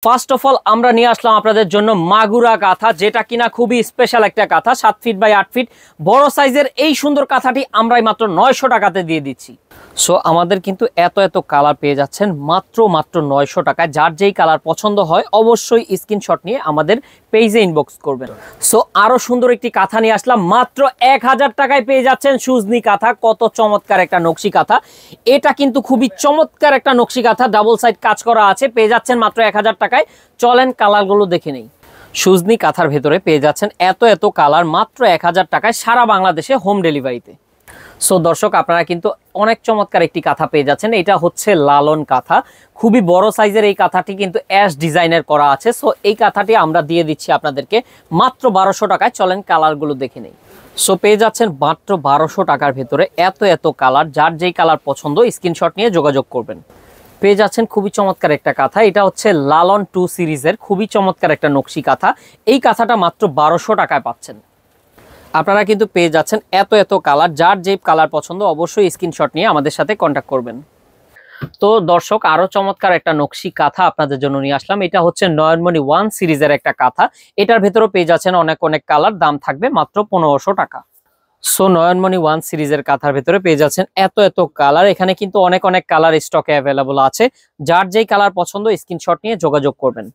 First of all আমরা নিয়ে আসলাম আপনাদের জন্য মাগুরা কাঁথা, যেটা কিনা খুবই স্পেশাল একটা কাঁথা। 7 ফিট বাই 8 ফিট বড় সাইজের এই সুন্দর কাঁথাটি আমরাই মাত্র 900 টাকাতে দিয়ে দিচ্ছি। সো আমাদের কিন্তু এত কালার পেয়ে যাচ্ছেন মাত্র 900 টাকায়। যার যেই কালার পছন্দ হয় অবশ্যই স্ক্রিনশট নিয়ে আমাদের পেজে ইনবক্স করবেন। সো আরো সুন্দর একটি কাঁথা নিয়ে আসলাম, মাত্র 1000 টাকায় পেয়ে যাচ্ছেন সুজনি কাঁথা। কত চমৎকার একটা নকশি কাঁথা, এটা কিন্তু খুবই চমৎকার একটা নকশি কাঁথা, ডাবল সাইড কাজ করা আছে। পেয়ে যাচ্ছেন মাত্র 1000 টাকায়। চলেন কালারগুলো দেখে নেই। সুজনি কাঁথার ভেতরে পেয়ে যাচ্ছেন এত কালার মাত্র 1000 টাকায়, সারা বাংলাদেশে হোম ডেলিভারিতে। সো দর্শক, আপনারা কিন্তু অনেক চমৎকার একটি কাঁথা পেয়ে যাচ্ছেন। এটা হচ্ছে লালন কাঁথা, খুবই বড় সাইজের এই কাঁথাটি কিন্তু অ্যাশ ডিজাইনের করা আছে। সো এই কাঁথাটি আমরা দিয়ে দিচ্ছি আপনাদেরকে মাত্র 1200 টাকায়। চলেন কালারগুলো দেখে নেই। সো পেয়ে যাচ্ছেন মাত্র 1200 টাকার ভেতরে এত কালার। যার যেই কালার পছন্দ স্ক্রিনশট নিয়ে যোগাযোগ করবেন। পেয়ে যাচ্ছেন খুবই চমৎকার একটা কাঁথা, এটা হচ্ছে লালন 2 সিরিজের খুবই চমৎকার একটা নকশি কাঁথা। এই কাঁথাটা মাত্র 1200 টাকায় পাচ্ছেন। আপনারা কিন্তু পেয়ে যাচ্ছেন এত কালার। যার যে কালার পছন্দ অবশ্যই স্ক্রিনশট নিয়ে আমাদের সাথে কন্ট্যাক্ট করবেন। তো দর্শক, আরো চমৎকার একটা নকশি কাঁথা আপনাদের জন্য নিয়ে আসলাম। এটা হচ্ছে নয়নমণি 1 সিরিজের একটা কাঁথা। এটার ভেতরেও পেয়ে যাচ্ছেন অনেক কালার, দাম থাকবে মাত্র 1500 টাকা। সো নয়নমণি 1 সিরিজের কাঁথার ভেতরে পেয়ে যাচ্ছেন এত কালার। এখানে কিন্তু অনেক কালার স্টকে অ্যাভেলেবল আছে। যার যেই কালার পছন্দ স্ক্রিনশট নিয়ে যোগাযোগ করবেন।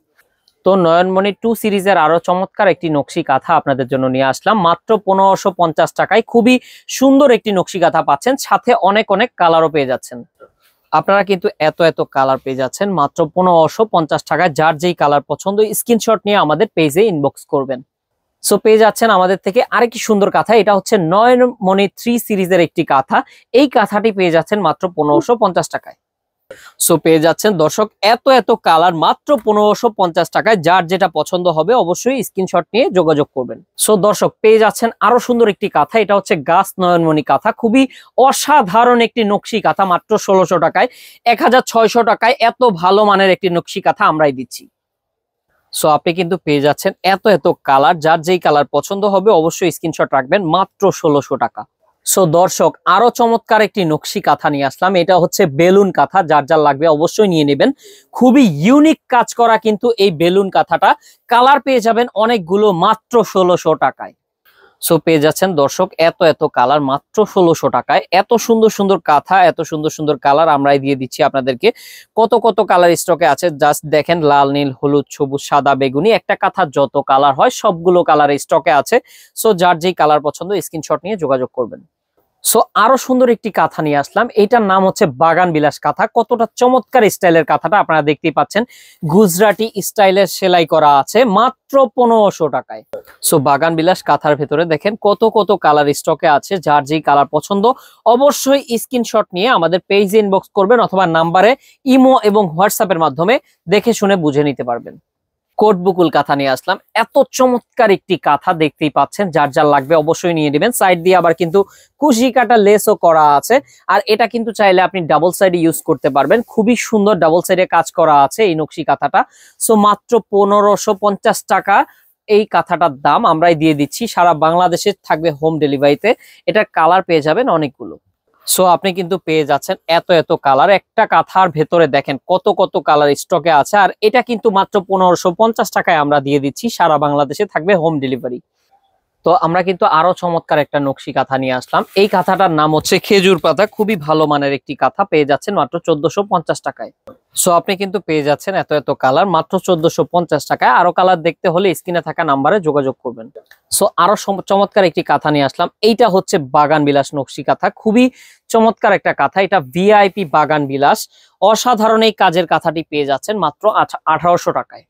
তো নয়নমণি 2 সিরিজের আরো চমৎকার একটি নকশি কাঁথা আপনাদের জন্য নিয়ে আসলাম মাত্র 1550 টাকায়। খুবই সুন্দর একটি নকশি কাঁথা পাচ্ছেন, সাথে অনেক কালারও পেয়ে যাচ্ছেন। আপনারা কিন্তু এত কালার পেয়ে যাচ্ছেন মাত্র 1550 টাকায়। যার যেই কালার পছন্দ স্ক্রিনশট নিয়ে আমাদের পেজে ইনবক্স করবেন। সো পেয়ে যাচ্ছেন আমাদের থেকে আরেকটি সুন্দর কাঁথা। এটা হচ্ছে নয়নমণি 3 সিরিজের একটি কাঁথা। এই কাঁথাটি পেয়ে যাচ্ছেন মাত্র 1550 টাকায়। সো পেয়ে যাচ্ছেন দর্শক এত কালার মাত্র 1550 টাকায়। যার যেটা পছন্দ হবে অবশ্যই স্ক্রিনশট নিয়ে যোগাযোগ করবেন। সো দর্শক, পেয়ে যাচ্ছেন আরো সুন্দর একটি কাঁথা। এটা হচ্ছে গাছ নয়নমণি কাঁথা, খুবই অসাধারণ একটি নকশি কাঁথা, মাত্র 1600 টাকায়। 1600 টাকায় এত ভালো মানের একটি নকশি কাঁথা আমরাই দিচ্ছি। সো আপনি কিন্তু পেয়ে যাচ্ছেন এত কালার। যার যেই কালার পছন্দ হবে অবশ্যই স্ক্রিনশট রাখবেন, মাত্র 1600 টাকা। সো দর্শক, আরো চমৎকার একটি নকশি কাঁথা নিয়ে আসলাম। এটা হচ্ছে বেলুন কাঁথা, যার লাগবে অবশ্যই নিয়ে নেবেন। খুবই ইউনিক কাজ করা কিন্তু এই বেলুন কাঁথাটা। কালার পেয়ে যাবেন অনেকগুলো, মাত্র 1600 টাকায়। সো পেয়ে যাচ্ছেন দর্শক এত কালার মাত্র 1600 টাকায়। এত সুন্দর কাঁথা, এত সুন্দর কালার আমরাই দিয়ে দিচ্ছি আপনাদেরকে। কত কালার স্টকে আছে জাস্ট দেখেন, লাল, নীল, হলুদ, সবুজ, সাদা, বেগুনি। একটা কাঁথা যত কালার হয় সবগুলো কালার স্টকে আছে। সো যার যেই কালার পছন্দ স্ক্রিনশট নিয়ে যোগাযোগ করবেন। সো আরো সুন্দর একটি কাঁথা নিয়ে আসলাম। এইটার নাম হচ্ছে বাগান বিলাস কাঁথা। কতটা চমৎকার স্টাইলের কাঁথাটা আপনারা দেখতেই পাচ্ছেন। গুজরাটি স্টাইলের সেলাই করা আছে, মাত্র 1500 টাকায়। সো বাগান বিলাস কাঁথার ভেতরে দেখেন কত কালার স্টকে আছে। যার যেই কালার পছন্দ অবশ্যই স্ক্রিনশট নিয়ে আমাদের পেজে ইনবক্স করবেন, অথবা নাম্বারে ইমো এবং হোয়াটসঅ্যাপের মাধ্যমে দেখে শুনে বুঝে নিতে পারবেন। কোট বুকুল কাঁথা নিয়ে আসলাম। এত চমৎকার একটি কাঁথা, দেখতেই পাচ্ছেন। যার লাগবে অবশ্যই নিয়ে নেবেন। সাইড দিয়ে আবার কিন্তু কুশি কাটা লেসও করা আছে। আর এটা কিন্তু চাইলে আপনি ডাবল সাইডে ইউজ করতে পারবেন। খুবই সুন্দর ডাবল সাইডে কাজ করা আছে এই নকশি কাঁথাটা। সো মাত্র 1550 টাকা এই কাঁথাটার দাম আমরাই দিয়ে দিচ্ছি। সারা বাংলাদেশে থাকবে হোম ডেলিভারিতে। এটার কালার পেয়ে যাবেন অনেকগুলো। সো আপনি কিন্তু পেয়ে যাচ্ছেন এত কালার। একটা কাঁথার ভেতরে দেখেন কত কালার স্টকে আছে। আর এটা কিন্তু মাত্র 1550 টাকায় আমরা দিয়ে দিচ্ছি। সারা বাংলাদেশে থাকবে হোম ডেলিভারি। তো আমরা কিন্তু আরো চমৎকার একটা নকশি কাঁথা নিয়ে আসলাম। এই কাঁথাটার নাম হচ্ছে খেজুর পাতা, খুবই ভালো মানের একটি কাঁথা। পেয়ে যাচ্ছেন মাত্র 1450 টাকায়। সো আপনি কিন্তু পেয়ে যাচ্ছেন এত কালার মাত্র 1450 টাকায়। আরো কালার দেখতে হলে স্ক্রিনে থাকা নাম্বারে যোগাযোগ করবেন। সো আরো চমৎকার একটি কাঁথা নিয়ে আসলাম। এইটা হচ্ছে বাগান বিলাস নকশি কাঁথা, খুবই চমৎকার একটা কাঁথা। এটা ভিআইপি বাগান বিলাস, অসাধারণ এই কাজের কাঁথাটি পেয়ে যাচ্ছেন মাত্র 1800 টাকায়।